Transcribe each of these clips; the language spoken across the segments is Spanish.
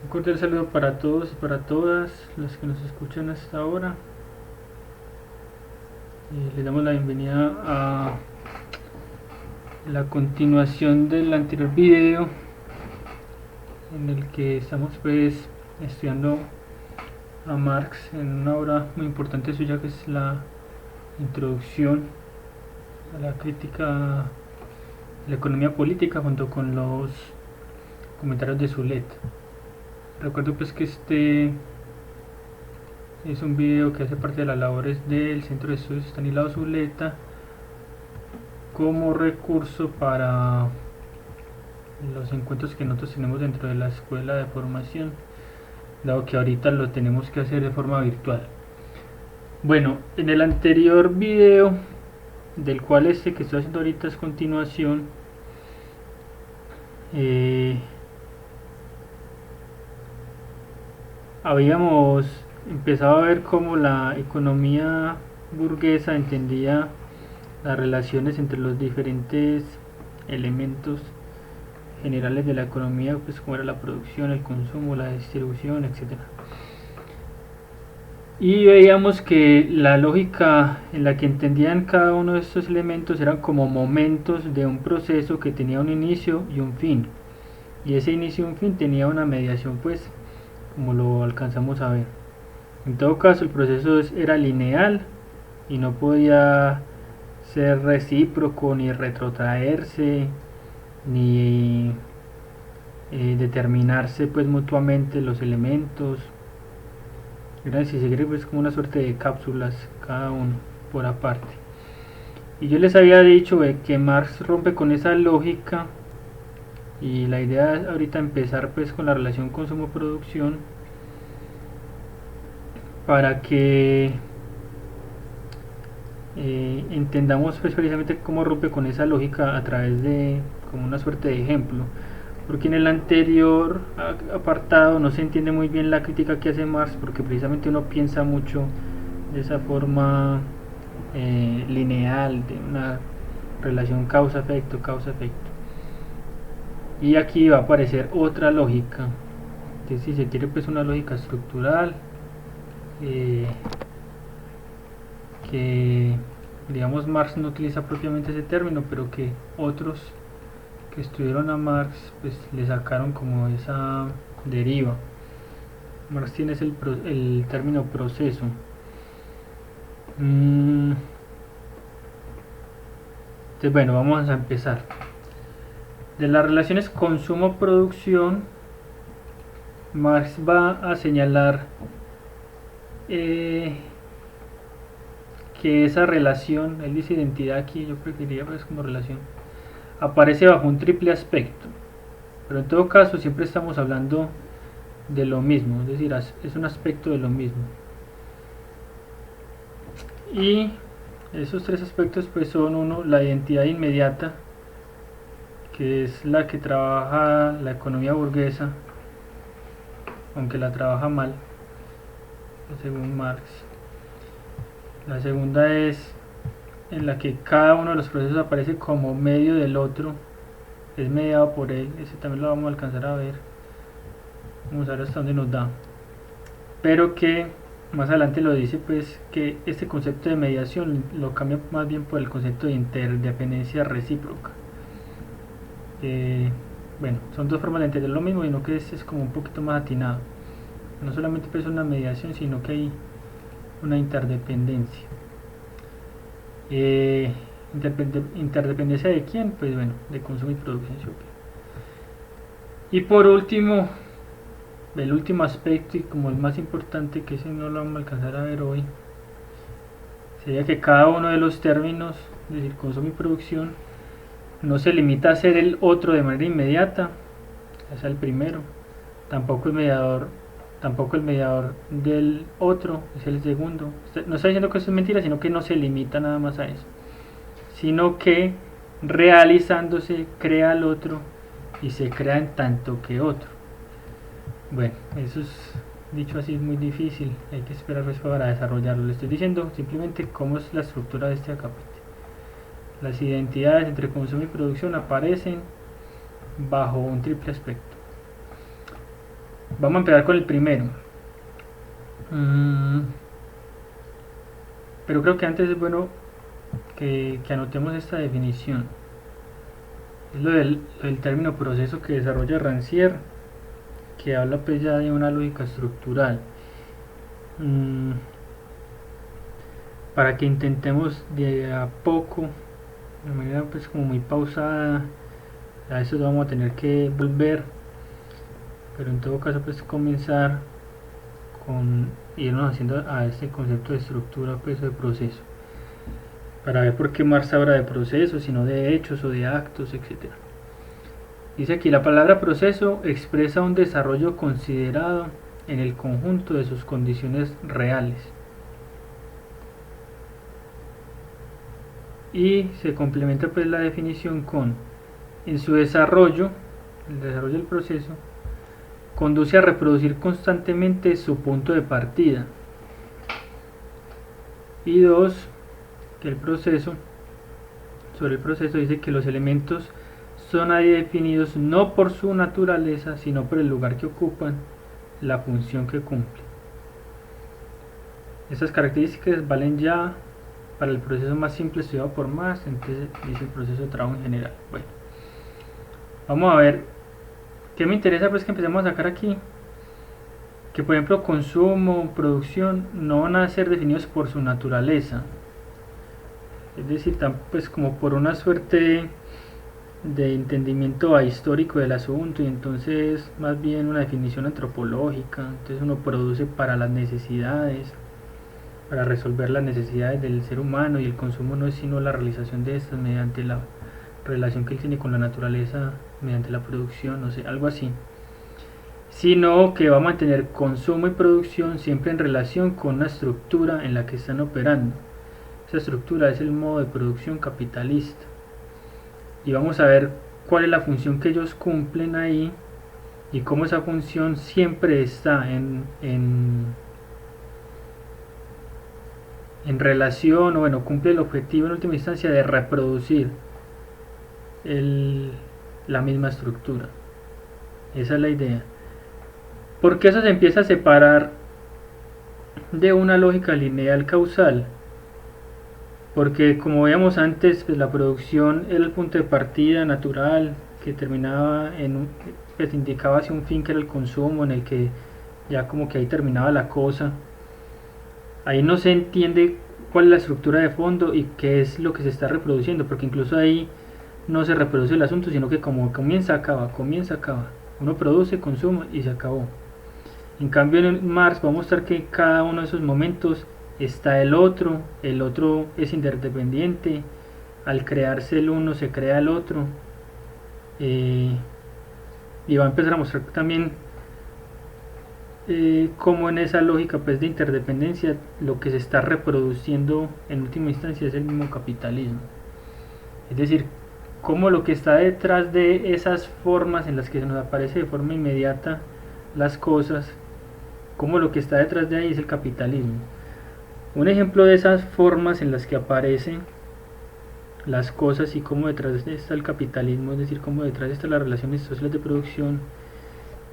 Un cordial saludo para todos y para todas los que nos escuchan hasta ahora. Les damos la bienvenida a la continuación del anterior video en el que estamos estudiando a Marx en una obra muy importante suya, que es la introducción a la crítica de la economía política, junto con los comentarios de Zulet. Recuerdo que este es un video que hace parte de las labores del Centro de Estudios Estanislao Zuleta como recurso para los encuentros que nosotros tenemos dentro de la escuela de formación, dado que ahorita lo tenemos que hacer de forma virtual. Bueno, en el anterior video, del cual este que estoy haciendo ahorita es continuación, habíamos empezado a ver cómo la economía burguesa entendía las relaciones entre los diferentes elementos generales de la economía, pues como era la producción, el consumo, la distribución, etcétera. Y veíamos que la lógica en la que entendían cada uno de estos elementos eran como momentos de un proceso que tenía un inicio y un fin. Y ese inicio y un fin tenía una mediación, pues, como lo alcanzamos a ver. En todo caso, el proceso era lineal y no podía ser recíproco, ni retrotraerse, ni determinarse pues mutuamente los elementos. Era, si se quiere, pues como una suerte de cápsulas, cada uno por aparte. Y yo les había dicho que Marx rompe con esa lógica, y la idea es ahorita empezar pues con la relación consumo-producción, para que entendamos pues precisamente cómo rompe con esa lógica a través de como una suerte de ejemplo, porque en el anterior apartado no se entiende muy bien la crítica que hace Marx, porque precisamente uno piensa mucho de esa forma lineal, de una relación causa-efecto, causa-efecto. Y aquí va a aparecer otra lógica, que si se quiere pues una lógica estructural, que digamos Marx no utiliza propiamente ese término, pero que otros que estudiaron a Marx pues le sacaron como esa deriva. Marx tiene el término proceso. Entonces, bueno, vamos a empezar. De las relaciones consumo-producción, Marx va a señalar que esa relación, él dice identidad aquí, yo preferiría pues como relación, aparece bajo un triple aspecto, pero en todo caso siempre estamos hablando de lo mismo, es decir, es un aspecto de lo mismo. Y esos tres aspectos pues son: uno, la identidad inmediata, que es la que trabaja la economía burguesa, aunque la trabaja mal, según Marx. La segunda es en la que cada uno de los procesos aparece como medio del otro, es mediado por él. Ese también lo vamos a alcanzar a ver, vamos a ver hasta dónde nos da, pero que más adelante lo dice pues que este concepto de mediación lo cambia más bien por el concepto de interdependencia recíproca. Bueno, son dos formas de entender lo mismo, sino que este es como un poquito más atinado. No solamente pues una mediación, sino que hay una interdependencia. ¿Interdependencia de quién? Pues bueno, de consumo y producción. Y por último, el último aspecto y como el más importante, que ese no lo vamos a alcanzar a ver hoy, sería que cada uno de los términos, es decir, consumo y producción, no se limita a ser el otro de manera inmediata, es el primero, tampoco el mediador del otro es el segundo. No está diciendo que eso es mentira, sino que no se limita nada más a eso, sino que realizándose crea al otro y se crea en tanto que otro. Bueno, eso es, dicho así, es muy difícil, hay que esperar pues para desarrollarlo. Le estoy diciendo simplemente cómo es la estructura de este acápite. Las identidades entre consumo y producción aparecen bajo un triple aspecto. Vamos a empezar con el primero. Pero creo que antes es bueno que anotemos esta definición. Es lo del término proceso que desarrolla Rancière, que habla pues ya de una lógica estructural. Para que intentemos de a poco, de manera pues como muy pausada, a eso vamos a tener que volver, pero en todo caso pues comenzar con irnos haciendo a este concepto de estructura pues de proceso, para ver por qué Marx habla de procesos y no de hechos o de actos, etc. Dice aquí: la palabra proceso expresa un desarrollo considerado en el conjunto de sus condiciones reales, y se complementa pues la definición con: en su desarrollo, el desarrollo del proceso conduce a reproducir constantemente su punto de partida. Y dos, que sobre el proceso dice que los elementos son ahí definidos no por su naturaleza, sino por el lugar que ocupan, la función que cumplen. Estas características valen ya para el proceso más simple estudiado por Marx, entonces dice el proceso de trabajo en general. Bueno, vamos a ver qué me interesa, pues que empecemos a sacar aquí, que por ejemplo consumo, producción no van a ser definidos por su naturaleza, es decir, pues como por una suerte de entendimiento histórico del asunto, y entonces más bien una definición antropológica. Entonces uno produce para las necesidades, para resolver las necesidades del ser humano, y el consumo no es sino la realización de estas mediante la relación que él tiene con la naturaleza, mediante la producción, no sé, algo así. Sino que va a mantener consumo y producción siempre en relación con una estructura en la que están operando. Esa estructura es el modo de producción capitalista, y vamos a ver cuál es la función que ellos cumplen ahí, y cómo esa función siempre está en relación, o bueno, cumple el objetivo en última instancia de reproducir la misma estructura. Esa es la idea. Porque eso se empieza a separar de una lógica lineal causal, porque como veíamos antes, pues la producción era el punto de partida natural que terminaba pues indicaba hacia un fin que era el consumo, en el que ya como que ahí terminaba la cosa. Ahí no se entiende cuál es la estructura de fondo y qué es lo que se está reproduciendo, porque incluso ahí no se reproduce el asunto, sino que como comienza, acaba, comienza, acaba. Uno produce, consume y se acabó. En cambio en Marx va a mostrar que cada uno de esos momentos está el otro es interdependiente, al crearse el uno se crea el otro, y va a empezar a mostrar también como en esa lógica pues de interdependencia lo que se está reproduciendo en última instancia es el mismo capitalismo. Es decir, como lo que está detrás de esas formas en las que se nos aparece de forma inmediata las cosas, como lo que está detrás de ahí es el capitalismo. Un ejemplo de esas formas en las que aparecen las cosas y cómo detrás está el capitalismo, es decir, cómo detrás están las relaciones sociales de producción,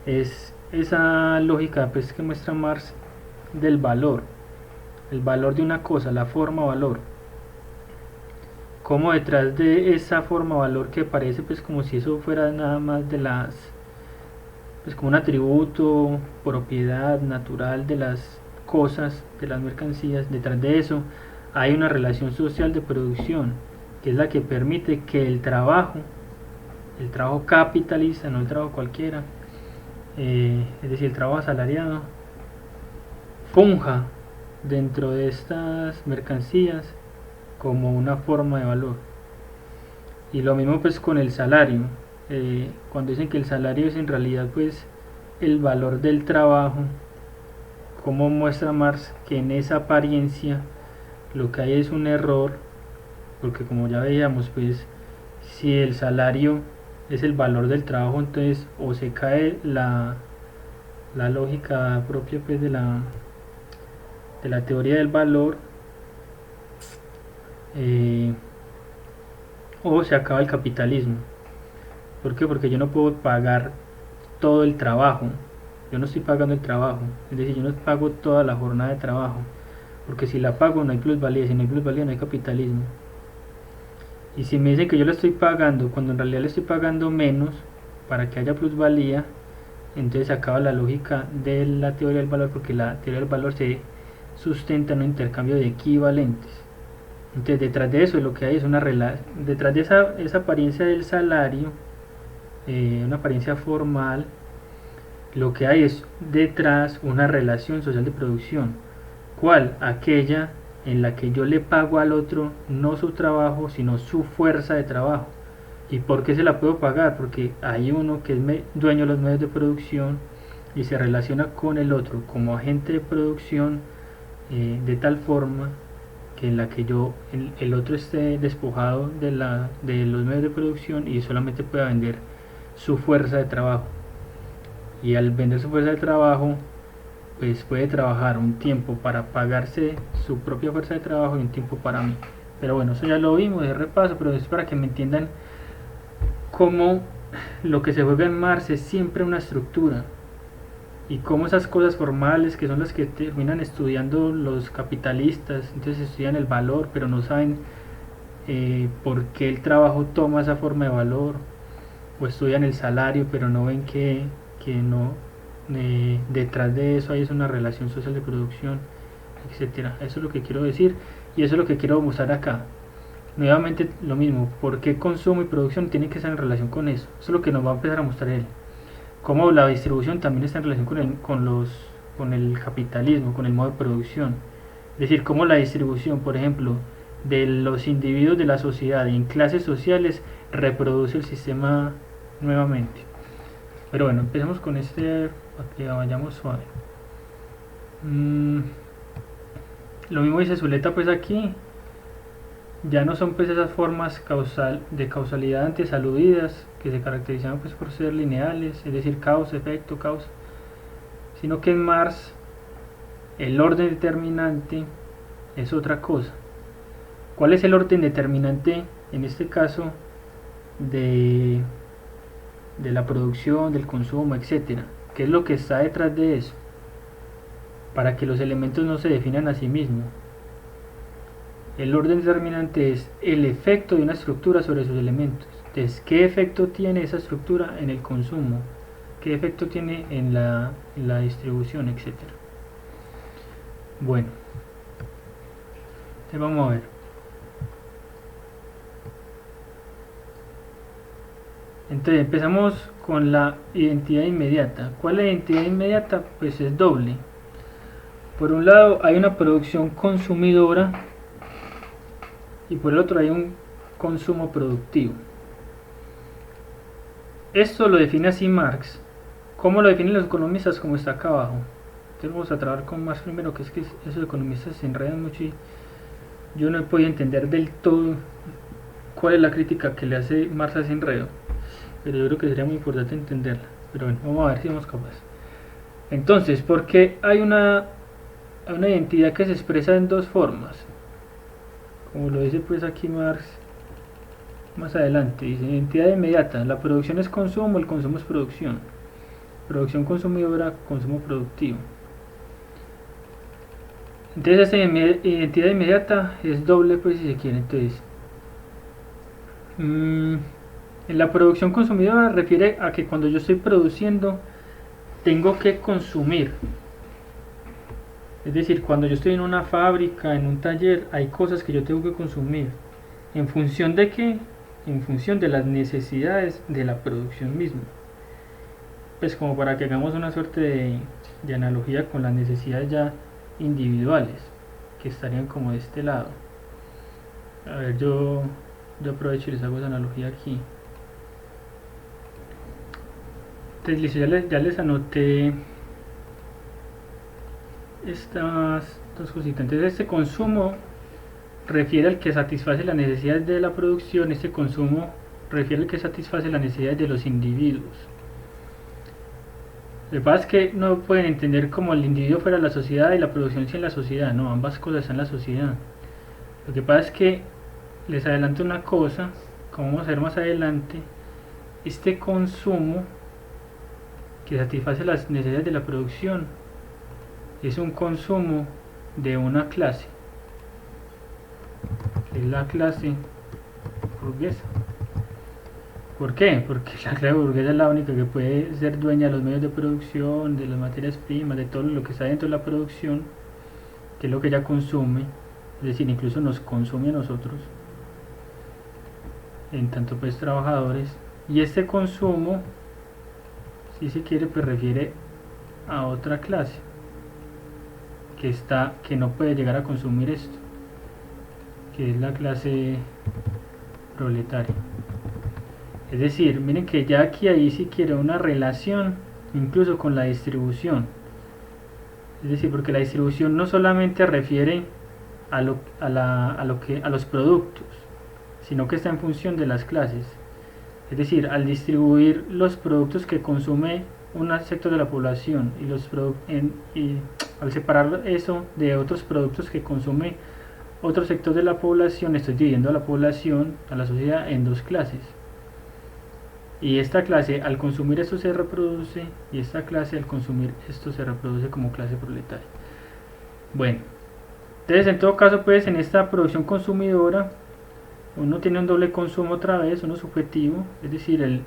es esa lógica pues que muestra Marx del valor, el valor de una cosa, la forma valor, como detrás de esa forma valor que parece pues como si eso fuera nada más de las, pues como un atributo, propiedad natural de las cosas, de las mercancías, detrás de eso hay una relación social de producción que es la que permite que el trabajo capitalista, no el trabajo cualquiera, es decir, el trabajo asalariado, funja dentro de estas mercancías como una forma de valor. Y lo mismo pues con el salario, cuando dicen que el salario es en realidad pues el valor del trabajo, como muestra Marx que en esa apariencia lo que hay es un error, porque como ya veíamos pues si el salario es el valor del trabajo, entonces o se cae la lógica propia pues de la teoría del valor, o se acaba el capitalismo. ¿Por qué? Porque yo no puedo pagar todo el trabajo, yo no estoy pagando el trabajo, es decir, yo no pago toda la jornada de trabajo, porque si la pago no hay plusvalía, si no hay plusvalía no hay capitalismo. Y si me dicen que yo le estoy pagando cuando en realidad le estoy pagando menos para que haya plusvalía, entonces acaba la lógica de la teoría del valor, porque la teoría del valor se sustenta en un intercambio de equivalentes. Entonces detrás de eso lo que hay es una relación, detrás de esa apariencia del salario, una apariencia formal, lo que hay es detrás una relación social de producción. ¿Cuál? Aquella en la que yo le pago al otro no su trabajo, sino su fuerza de trabajo. ¿Y por qué se la puedo pagar? Porque hay uno que es dueño de los medios de producción y se relaciona con el otro como agente de producción, de tal forma que en la que el otro esté despojado de los medios de producción y solamente pueda vender su fuerza de trabajo. Y al vender su fuerza de trabajo, pues puede trabajar un tiempo para pagarse su propia fuerza de trabajo y un tiempo para mí. Pero bueno, eso ya lo vimos de repaso, pero es para que me entiendan cómo lo que se juega en Marx es siempre una estructura, y cómo esas cosas formales, que son las que terminan estudiando los capitalistas, entonces estudian el valor pero no saben por qué el trabajo toma esa forma de valor, o estudian el salario pero no ven que no, detrás de eso hay una relación social de producción, etcétera. Eso es lo que quiero decir y eso es lo que quiero mostrar acá. Nuevamente lo mismo, por qué consumo y producción tienen que estar en relación con eso. Eso es lo que nos va a empezar a mostrar él. Cómo la distribución también está en relación con el capitalismo, con el modo de producción. Es decir, cómo la distribución, por ejemplo, de los individuos de la sociedad en clases sociales reproduce el sistema nuevamente. Pero bueno, empecemos con este para que vayamos suave. Lo mismo dice Zuleta pues aquí. Ya no son pues esas formas de causalidad antes aludidas que se caracterizaban pues por ser lineales, es decir, causa, efecto, causa, sino que en Marx el orden determinante es otra cosa. ¿Cuál es el orden determinante en este caso de la producción, del consumo, etcétera? ¿Qué es lo que está detrás de eso? Para que los elementos no se definan a sí mismos. El orden determinante es el efecto de una estructura sobre sus elementos. Entonces, ¿qué efecto tiene esa estructura en el consumo? ¿Qué efecto tiene en la distribución, etcétera? Bueno, entonces vamos a ver. Entonces empezamos con la identidad inmediata. ¿Cuál es la identidad inmediata? Pues es doble. Por un lado hay una producción consumidora y por el otro hay un consumo productivo. Esto lo define así Marx. ¿Cómo lo definen los economistas? Como está acá abajo. Entonces vamos a trabajar con Marx primero, que es que esos economistas se enredan mucho y yo no he podido entender del todo cuál es la crítica que le hace Marx a ese enredo, pero yo creo que sería muy importante entenderla. Pero bueno, vamos a ver si somos capaces. Entonces, ¿por qué hay una identidad que se expresa en dos formas? Como lo dice pues aquí Marx más adelante, dice identidad inmediata, la producción es consumo, el consumo es producción, producción consumidora, consumo productivo. Entonces esta identidad inmediata es doble pues si se quiere. Entonces en la producción consumidora refiere a que cuando yo estoy produciendo tengo que consumir. Es decir, cuando yo estoy en una fábrica, en un taller, hay cosas que yo tengo que consumir. ¿En función de qué? En función de las necesidades de la producción misma. Pues como para que hagamos una suerte de analogía con las necesidades ya individuales, que estarían como de este lado. A ver, yo aprovecho y les hago esa analogía aquí. Entonces ya les anoté estas dos cositas. Entonces este consumo refiere al que satisface las necesidades de la producción, este consumo refiere al que satisface las necesidades de los individuos. Lo que pasa es que no pueden entender como el individuo fuera la sociedad y la producción sí en la sociedad, no, ambas cosas están en la sociedad. Lo que pasa es que les adelanto una cosa, como vamos a ver más adelante, este consumo que satisface las necesidades de la producción es un consumo de una clase, que es la clase burguesa. ¿Por qué? Porque la clase burguesa es la única que puede ser dueña de los medios de producción, de las materias primas, de todo lo que está dentro de la producción, que es lo que ella consume, es decir, incluso nos consume a nosotros, en tanto pues trabajadores, y este consumo, si se quiere, pues refiere a otra clase que no puede llegar a consumir esto, que es la clase proletaria. Es decir, miren que ya aquí ahí sí quiere una relación incluso con la distribución. Es decir, porque la distribución no solamente refiere a los productos, sino que está en función de las clases. Es decir, al distribuir los productos que consume un sector de la población y al separar eso de otros productos que consume otro sector de la población, estoy dividiendo a la población, a la sociedad, en dos clases. Y esta clase al consumir esto se reproduce, y esta clase al consumir esto se reproduce como clase proletaria. Bueno, entonces en todo caso pues en esta producción consumidora uno tiene un doble consumo otra vez, uno subjetivo, es decir, el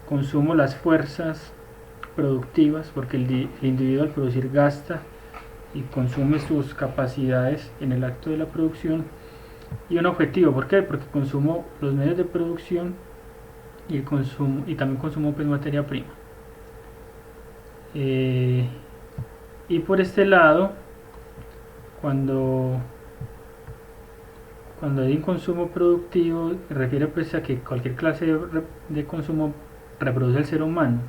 consumo, las fuerzas productivas, porque el individuo al producir gasta y consume sus capacidades en el acto de la producción, y un objetivo, ¿por qué? Porque consumo los medios de producción y también consumo pues materia prima. Y por este lado, cuando hay un consumo productivo, refiere pues a que cualquier clase de consumo reproduce el ser humano.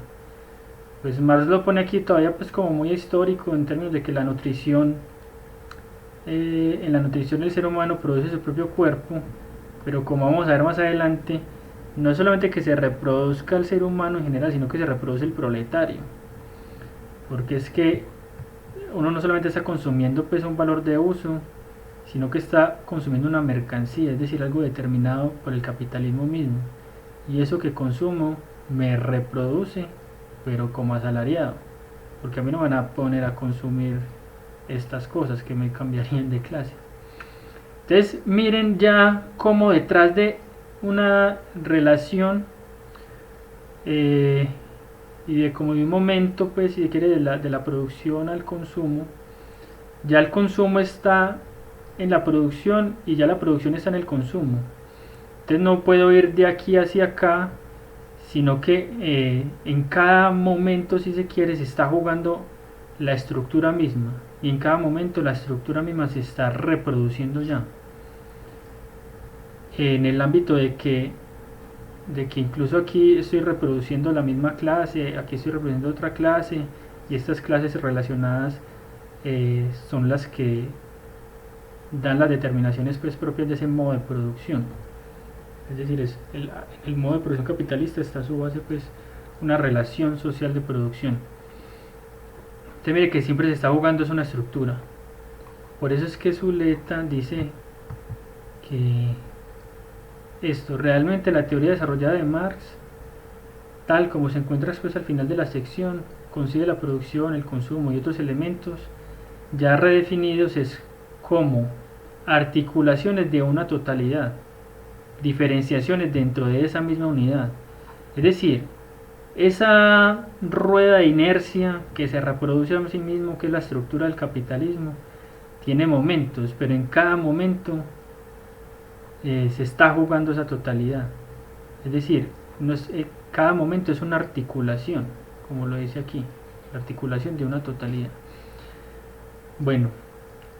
Pues Marx lo pone aquí todavía pues como muy histórico en términos de que la nutrición, en la nutrición el ser humano produce su propio cuerpo, pero como vamos a ver más adelante, no es solamente que se reproduzca el ser humano en general, sino que se reproduce el proletario, porque es que uno no solamente está consumiendo pues un valor de uso, sino que está consumiendo una mercancía, es decir, algo determinado por el capitalismo mismo, y eso que consumo me reproduce, pero como asalariado, porque a mí no me van a poner a consumir estas cosas que me cambiarían de clase. Entonces miren ya cómo detrás de una relación y de como de un momento, pues si se quiere, de la producción al consumo, ya el consumo está en la producción y ya la producción está en el consumo. Entonces no puedo ir de aquí hacia acá, sino que en cada momento, si se quiere, se está jugando la estructura misma, y en cada momento la estructura misma se está reproduciendo ya, en el ámbito de que incluso aquí estoy reproduciendo la misma clase, aquí estoy reproduciendo otra clase, y estas clases relacionadas son las que dan las determinaciones pues propias de ese modo de producción. Es decir, el modo de producción capitalista está a su base pues una relación social de producción. Usted mire que siempre se está jugando es una estructura. Por eso es que Zuleta dice que realmente la teoría desarrollada de Marx, tal como se encuentra después al final de la sección, consigue la producción, el consumo y otros elementos ya redefinidos es como articulaciones de una totalidad, diferenciaciones dentro de esa misma unidad. Es decir, esa rueda de inercia que se reproduce a sí mismo, que es la estructura del capitalismo, tiene momentos, pero en cada momento se está jugando esa totalidad. Es decir, cada momento es una articulación, como lo dice aquí, la articulación de una totalidad. Bueno,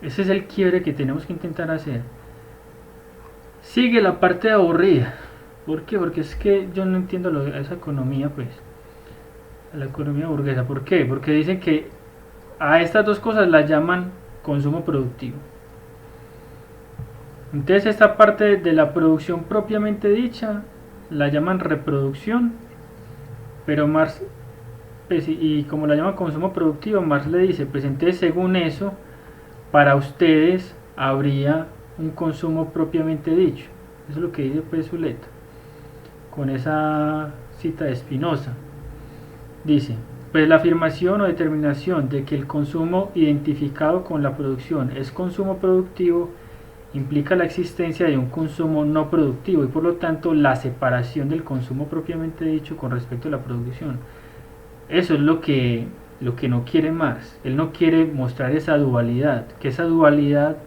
ese es el quiebre que tenemos que intentar hacer. Sigue la parte aburrida. ¿Por qué? Porque es que yo no entiendo esa economía, pues, la economía burguesa. ¿Por qué? Porque dicen que a estas dos cosas las llaman consumo productivo. Entonces esta parte de la producción propiamente dicha la llaman reproducción, pero Marx, pues, y como la llaman consumo productivo, Marx le dice, pues entonces según eso, para ustedes habría un consumo propiamente dicho. Eso es lo que dice pues Zuleta, con esa cita de Spinoza. Dice, Pues la afirmación o determinación de que el consumo identificado con la producción es consumo productivo implica la existencia de un consumo no productivo y por lo tanto la separación del consumo propiamente dicho con respecto a la producción. Eso es lo que no quiere Marx. Él no quiere mostrar esa dualidad, que esa dualidad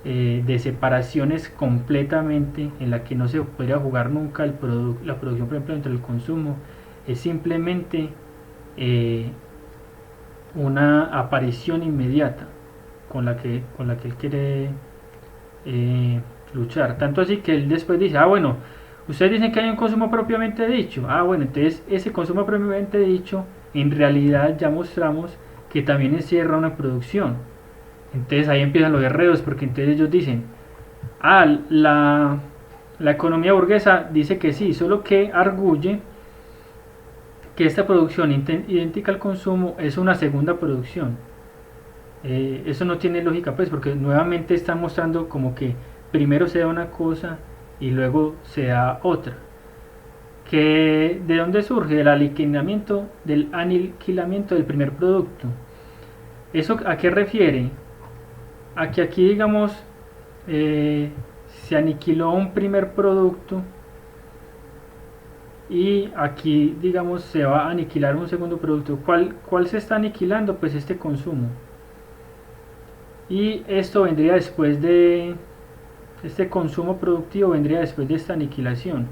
de separaciones completamente en la que no se podría jugar nunca la producción, por ejemplo, entre el consumo, es simplemente una aparición inmediata con la que él quiere luchar. Tanto así que él después dice, bueno, ustedes dicen que hay un consumo propiamente dicho. Bueno, entonces ese consumo propiamente dicho, en realidad ya mostramos que también encierra una producción. Entonces ahí empiezan los guerreros, porque entonces ellos dicen, la economía burguesa dice que sí, solo que arguye que esta producción idéntica al consumo es una segunda producción. Eso no tiene lógica, pues, porque nuevamente están mostrando como que primero se da una cosa y luego se da otra. ¿De dónde surge? Del aniquilamiento del primer producto. ¿Eso a qué refiere? A que aquí, digamos, se aniquiló un primer producto y aquí, digamos, se va a aniquilar un segundo producto. ¿Cuál se está aniquilando? Pues este consumo. Y esto vendría después de este consumo productivo, vendría después de esta aniquilación,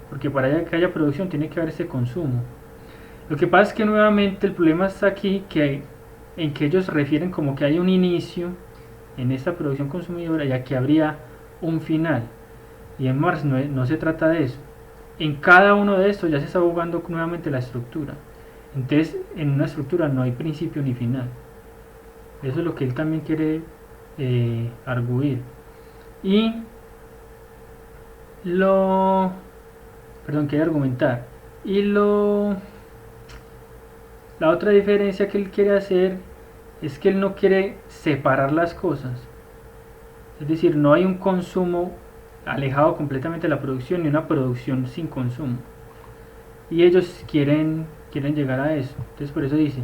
porque para que haya producción tiene que haber este consumo. Lo que pasa es que nuevamente el problema está aquí, en que ellos refieren como que hay un inicio en esta producción consumidora y aquí habría un final, y en Marx no se trata de eso. En cada uno de estos ya se está jugando nuevamente la estructura. Entonces en una estructura no hay principio ni final. Eso es lo que él también quiere arguir. Y quiere argumentar. Y la otra diferencia que él quiere hacer es que él no quiere separar las cosas. Es decir, no hay un consumo alejado completamente de la producción ni una producción sin consumo. Y ellos quieren llegar a eso. Entonces por eso dice,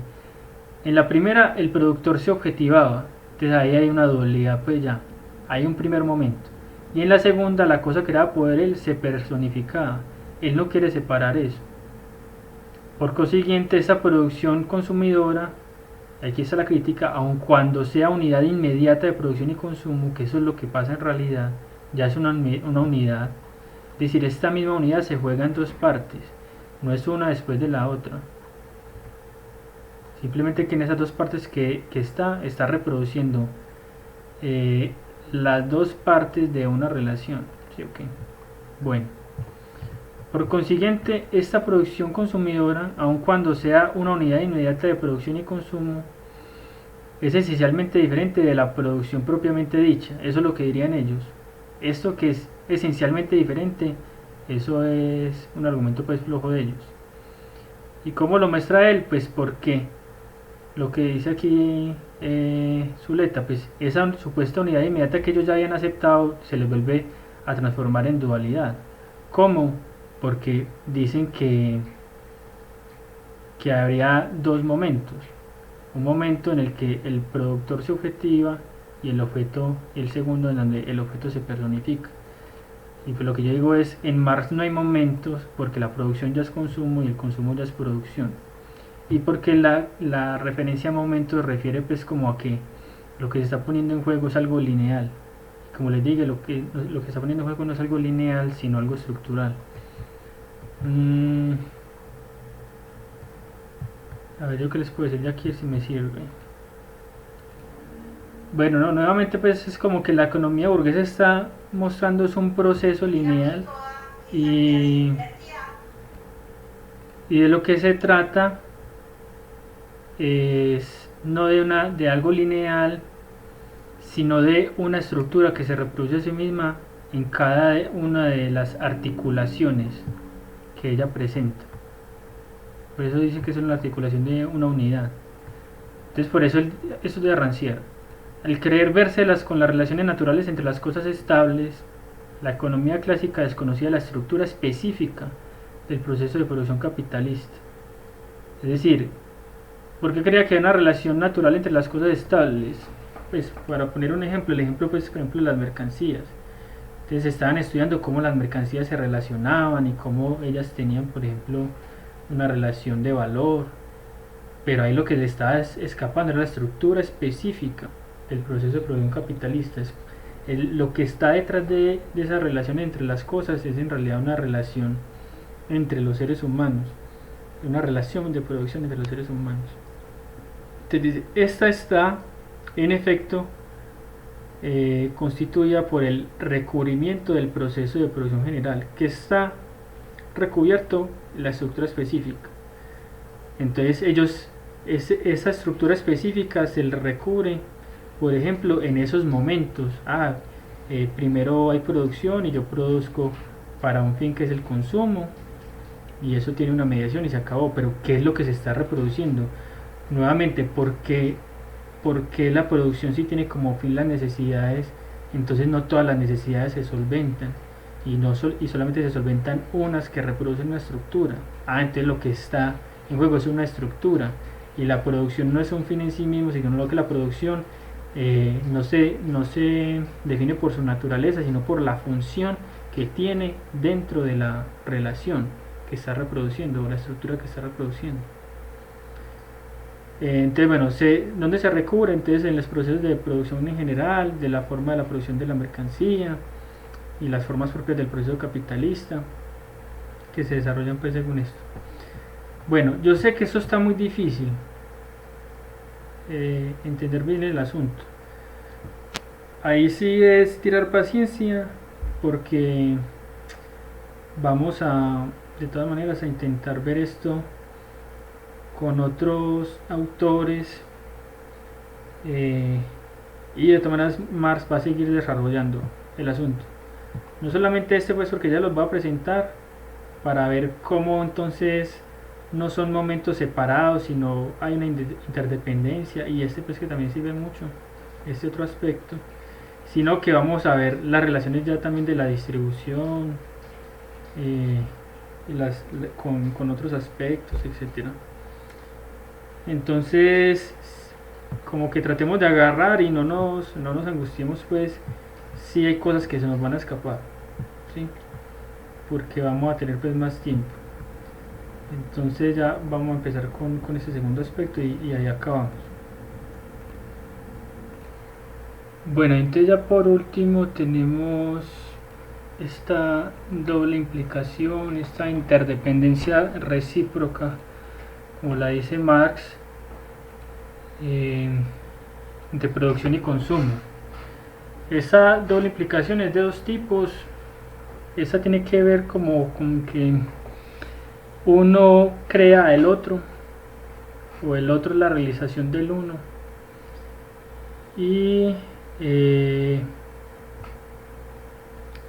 en la primera el productor se objetivaba. Entonces ahí hay una dualidad, pues ya. Hay un primer momento. Y en la segunda la cosa creada por él se personificaba. Él no quiere separar eso. Por consiguiente, esa producción consumidora, aquí está la crítica, aun cuando sea unidad inmediata de producción y consumo, que eso es lo que pasa en realidad, ya es una unidad. Es decir, esta misma unidad se juega en dos partes, no es una después de la otra. Simplemente que en esas dos partes que está reproduciendo las dos partes de una relación. ¿Sí? Okay. Bueno. Por consiguiente, esta producción consumidora, aun cuando sea una unidad inmediata de producción y consumo, es esencialmente diferente de la producción propiamente dicha. Eso es lo que dirían ellos. Esto que es esencialmente diferente, eso es un argumento pues flojo de ellos. ¿Y cómo lo muestra él? Pues porque lo que dice aquí Zuleta, pues esa supuesta unidad inmediata que ellos ya habían aceptado se les vuelve a transformar en dualidad. ¿Cómo? Porque dicen que habría dos momentos. Un momento en el que el productor se objetiva y el segundo en donde el objeto se personifica. Y pues lo que yo digo es, en Marx no hay momentos porque la producción ya es consumo y el consumo ya es producción. Y porque la referencia a momentos refiere pues como a que lo que se está poniendo en juego es algo lineal. Como les digo, lo que se está poniendo en juego no es algo lineal, sino algo estructural. A ver, yo que les puedo decir ya aquí si me sirve. Bueno, no, nuevamente pues es como que la economía burguesa está mostrando es un proceso lineal y de lo que se trata es no de algo lineal, sino de una estructura que se reproduce a sí misma en cada una de las articulaciones que ella presenta. Por eso dice que es una articulación de una unidad. Entonces por eso eso de Rancière. Al querer vérselas con las relaciones naturales entre las cosas estables, la economía clásica desconocía la estructura específica del proceso de producción capitalista. Es decir, ¿Por qué creía que hay una relación natural entre las cosas estables? Pues para poner un ejemplo, el ejemplo pues por ejemplo las mercancías. Entonces estaban estudiando cómo las mercancías se relacionaban y cómo ellas tenían, por ejemplo, una relación de valor. Pero ahí lo que le estaba escapando era la estructura específica del proceso de producción capitalista. Lo que está detrás de esa relación entre las cosas es en realidad una relación entre los seres humanos, una relación de producción entre los seres humanos. Entonces dice, esta está en efecto constituida por el recubrimiento del proceso de producción general, que está recubierto la estructura específica. Entonces esa estructura específica se le recubre, por ejemplo, en esos momentos. Primero hay producción y yo produzco para un fin que es el consumo, y eso tiene una mediación y se acabó. Pero ¿qué es lo que se está reproduciendo? Nuevamente, porque la producción sí tiene como fin las necesidades, entonces no todas las necesidades se solventan y solamente se solventan unas que reproducen una estructura. Entonces lo que está en juego es una estructura, y la producción no es un fin en sí mismo, sino que la producción no se define por su naturaleza, sino por la función que tiene dentro de la relación que está reproduciendo, o la estructura que está reproduciendo. Entonces, bueno, ¿dónde se recubre? Entonces, en los procesos de producción en general, de la forma de la producción de la mercancía y las formas propias del proceso capitalista que se desarrollan pues según esto. Bueno, yo sé que esto está muy difícil entender bien el asunto. Ahí sí es tirar paciencia, porque vamos de todas maneras a intentar ver esto con otros autores, y de todas maneras Marx va a seguir desarrollando el asunto. No solamente pues porque ya los va a presentar para ver cómo entonces no son momentos separados, sino hay una interdependencia, y pues que también sirve mucho, este otro aspecto, sino que vamos a ver las relaciones ya también de la distribución, con otros aspectos, etcétera. Entonces, como que tratemos de agarrar y no nos angustiemos, pues si hay cosas que se nos van a escapar, ¿sí? Porque vamos a tener pues más tiempo. Entonces ya vamos a empezar con este segundo aspecto, y ahí acabamos. Bueno, entonces ya por último tenemos esta doble implicación, esta interdependencia recíproca, como la dice Marx, entre producción y consumo. Esa doble implicación es de dos tipos. Esta tiene que ver como con que uno crea el otro, o el otro es la realización del uno, y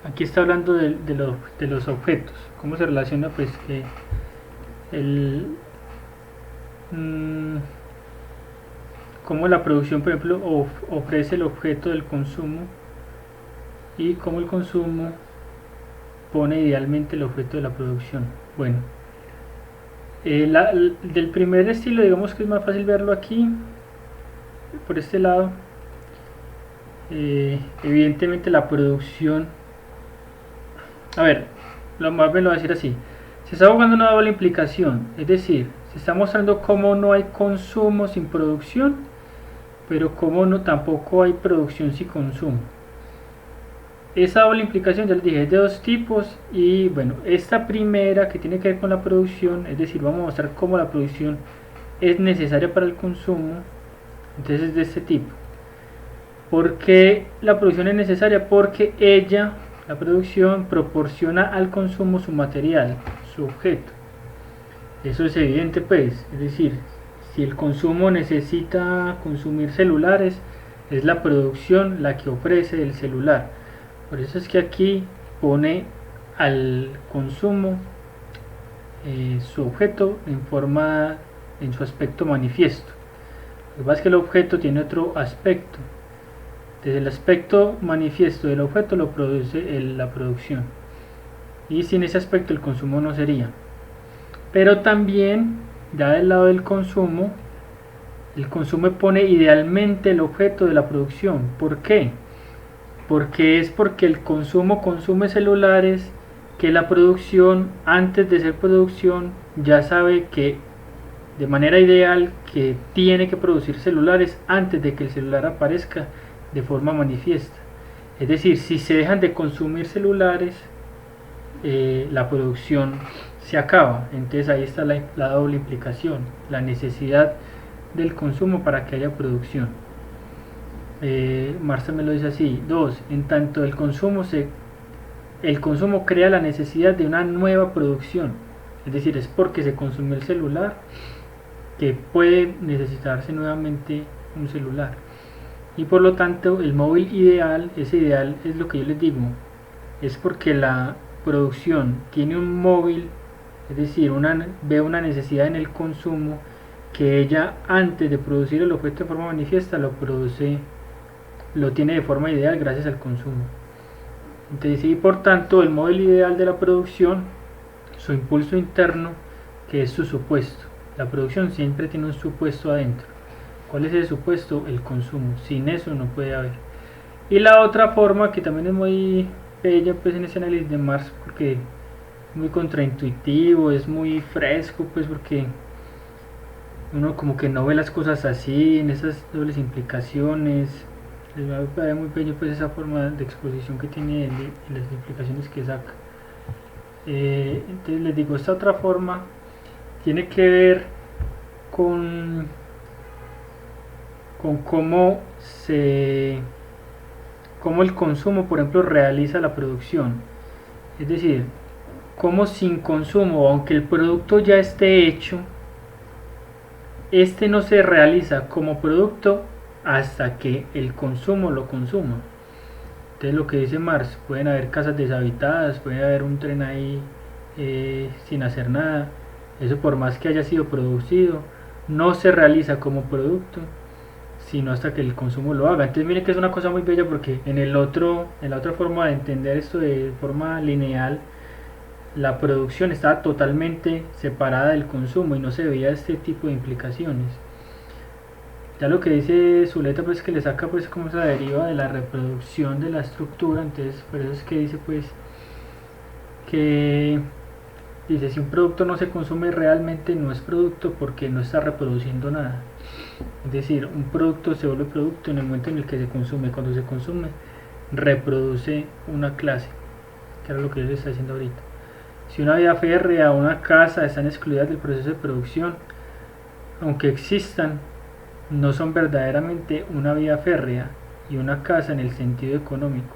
aquí está hablando de los objetos, cómo se relaciona pues que cómo la producción, por ejemplo, ofrece el objeto del consumo, y cómo el consumo pone idealmente el objeto de la producción. Bueno, del primer estilo, digamos que es más fácil verlo aquí, por este lado. Evidentemente la producción, lo más bien lo voy a decir así: se está jugando una doble implicación, es decir, se está mostrando cómo no hay consumo sin producción, pero cómo no tampoco hay producción sin consumo. Esa doble implicación, ya les dije, es de dos tipos, y bueno, esta primera que tiene que ver con la producción, es decir, vamos a mostrar cómo la producción es necesaria para el consumo, entonces es de este tipo. ¿Por qué la producción es necesaria? Porque ella, la producción, proporciona al consumo su material, su objeto. Eso es evidente pues, es decir, si el consumo necesita consumir celulares, es la producción la que ofrece el celular. Por eso es que aquí pone al consumo su objeto en su aspecto manifiesto. Lo que pasa es que el objeto tiene otro aspecto. Desde el aspecto manifiesto del objeto lo produce la producción, y sin ese aspecto el consumo no sería. Pero también, ya del lado del consumo, El consumo pone idealmente el objeto de la producción. ¿Por qué? Porque el consumo consume celulares que la producción, antes de ser producción, ya sabe que de manera ideal que tiene que producir celulares antes de que el celular aparezca de forma manifiesta. Es decir, si se dejan de consumir celulares, la producción se acaba. Entonces ahí está la doble implicación, la necesidad del consumo para que haya producción. Marx me lo dice así. 2. En tanto el consumo crea la necesidad de una nueva producción. Es decir, es porque se consumió el celular que puede necesitarse nuevamente un celular. Y por lo tanto el móvil ideal, ese ideal es lo que yo les digo, es porque la producción tiene un móvil, es decir, ve una necesidad en el consumo que ella antes de producir el objeto de forma manifiesta lo tiene de forma ideal gracias al consumo. Entonces, y por tanto el móvil ideal de la producción, su impulso interno, que es su supuesto. La producción siempre tiene un supuesto adentro. ¿Cuál es el supuesto? El consumo. Sin eso no puede haber. Y la otra forma que también es muy bella pues en ese análisis de Marx, porque es muy contraintuitivo, es muy fresco, pues porque uno como que no ve las cosas así, en esas dobles implicaciones. Me parece muy bello pues esa forma de exposición que tiene y las implicaciones que saca. Entonces les digo, esta otra forma tiene que ver con cómo el consumo, por ejemplo, realiza la producción. Es decir, cómo sin consumo, aunque el producto ya esté hecho, este no se realiza como producto hasta que el consumo lo consuma. Entonces lo que dice Marx, pueden haber casas deshabitadas, puede haber un tren ahí sin hacer nada, eso por más que haya sido producido, no se realiza como producto, sino hasta que el consumo lo haga. Entonces miren que es una cosa muy bella porque en la otra forma de entender esto de forma lineal, la producción estaba totalmente separada del consumo y no se veía este tipo de implicaciones. Ya lo que dice Zuleta pues que le saca pues como esa deriva de la reproducción de la estructura, entonces por eso es que dice pues que dice si un producto no se consume realmente no es producto porque no está reproduciendo nada. Es decir, un producto se vuelve producto en el momento en el que se consume. Cuando se consume reproduce una clase, que era lo que yo les está diciendo ahorita. Si una vía férrea o una casa están excluidas del proceso de producción, aunque existan, no son verdaderamente una vía férrea y una casa en el sentido económico.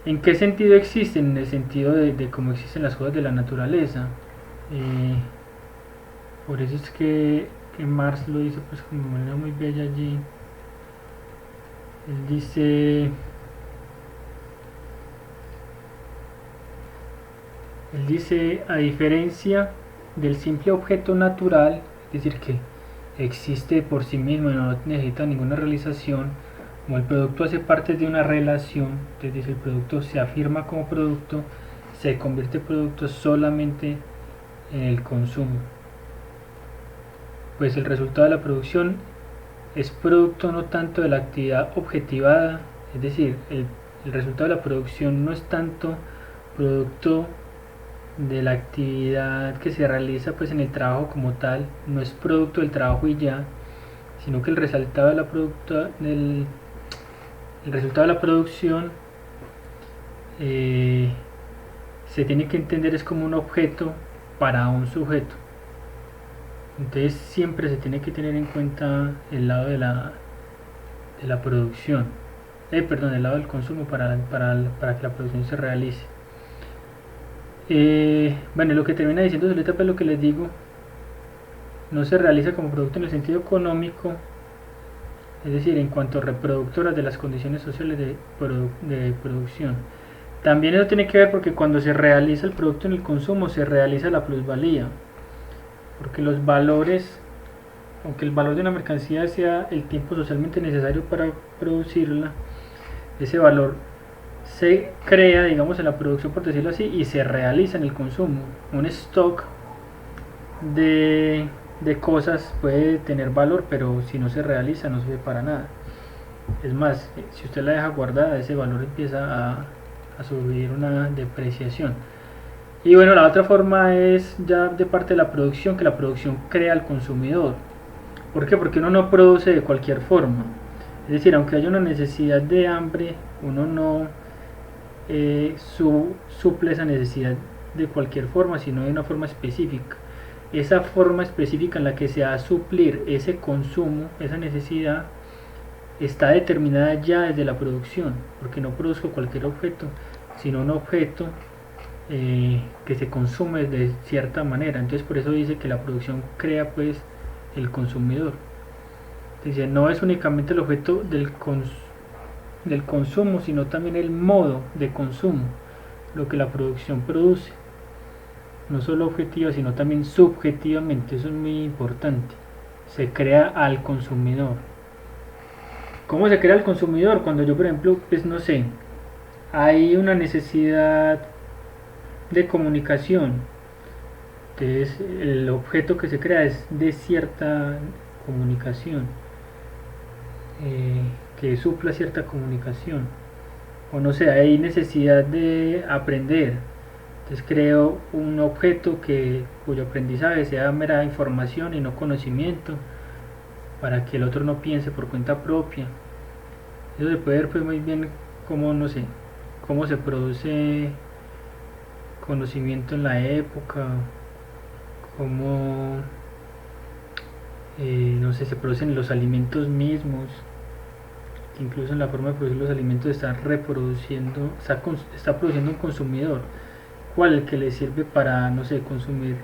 ¿En qué sentido existen? En el sentido de cómo existen las cosas de la naturaleza. Por eso es que Marx lo dice pues como de manera muy bella allí. Él dice, a diferencia del simple objeto natural, es decir, que existe por sí mismo y no necesita ninguna realización, como el producto hace parte de una relación, entonces el producto se afirma como producto, se convierte en producto solamente en el consumo. Pues el resultado de la producción es producto no tanto de la actividad objetivada, es decir, el resultado de la producción no es tanto producto de la actividad que se realiza pues en el trabajo como tal, no es producto del trabajo y ya, sino que el resultado de la producción se tiene que entender es como un objeto para un sujeto. Entonces siempre se tiene que tener en cuenta el lado de la producción, el lado del consumo para que la producción se realice. Bueno, lo que termina diciendo Zuleta, pues lo que les digo, no se realiza como producto en el sentido económico, es decir, en cuanto a reproductoras de las condiciones sociales de producción. También eso tiene que ver porque cuando se realiza el producto en el consumo se realiza la plusvalía, porque los valores, aunque el valor de una mercancía sea el tiempo socialmente necesario para producirla, ese valor se crea, digamos, en la producción, por decirlo así, y se realiza en el consumo. Un stock de de cosas puede tener valor, pero si no se realiza no sirve para nada. Es más, si usted la deja guardada, ese valor empieza a subir una depreciación. Y bueno, la otra forma es ya de parte de la producción, que la producción crea al consumidor. ¿Por qué? Porque uno no produce de cualquier forma. Es decir, aunque haya una necesidad de hambre, uno no suple esa necesidad de cualquier forma, sino de una forma específica. Esa forma específica en la que se va a suplir ese consumo, esa necesidad, está determinada ya desde la producción, porque no produzco cualquier objeto, sino un objeto que se consume de cierta manera. Entonces por eso dice que la producción crea pues el consumidor. Dice, no es únicamente el objeto del consumo, sino también el modo de consumo, lo que la producción produce. No solo objetiva, sino también subjetivamente, eso es muy importante. Se crea al consumidor. ¿Cómo se crea el consumidor? Cuando yo, por ejemplo, pues no sé, hay una necesidad de comunicación, entonces el objeto que se crea es de cierta comunicación, que supla cierta comunicación. O no sé, hay necesidad de aprender, entonces creo un objeto cuyo aprendizaje sea mera información y no conocimiento, para que el otro no piense por cuenta propia. Eso se puede ver pues muy bien como, no sé, cómo se produce conocimiento en la época, cómo no sé, se producen los alimentos mismos, incluso en la forma de producir los alimentos está reproduciendo, está produciendo un consumidor, cual el que le sirve para, no sé, consumir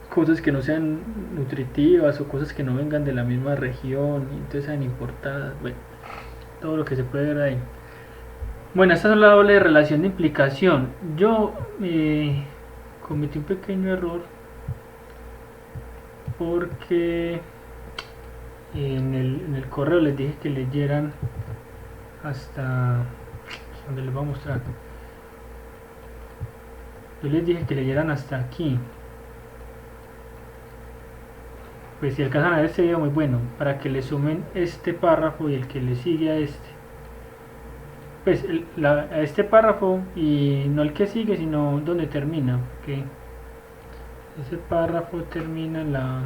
cosas que no sean nutritivas o cosas que no vengan de la misma región y entonces sean importadas, bueno, todo lo que se puede ver ahí. Bueno, esta es la doble relación de implicación. Yo cometí un pequeño error porque en el correo les dije que leyeran hasta donde les voy a mostrar. Yo les dije que leyeran hasta aquí. Pues si alcanzan a ver este video, muy bueno, para que le sumen este párrafo y el que le sigue a este. Pues a este párrafo y no el que sigue, sino donde termina, porque ese párrafo termina en la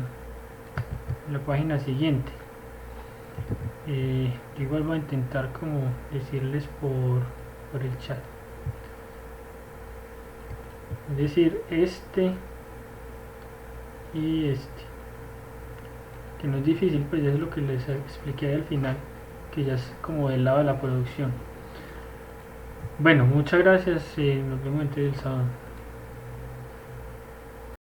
página siguiente. Igual voy a intentar como decirles por el chat, es decir, este y este, que no es difícil, pues ya es lo que les expliqué al final, que ya es como del lado de la producción. Bueno, muchas gracias, nos vemos entonces el sábado.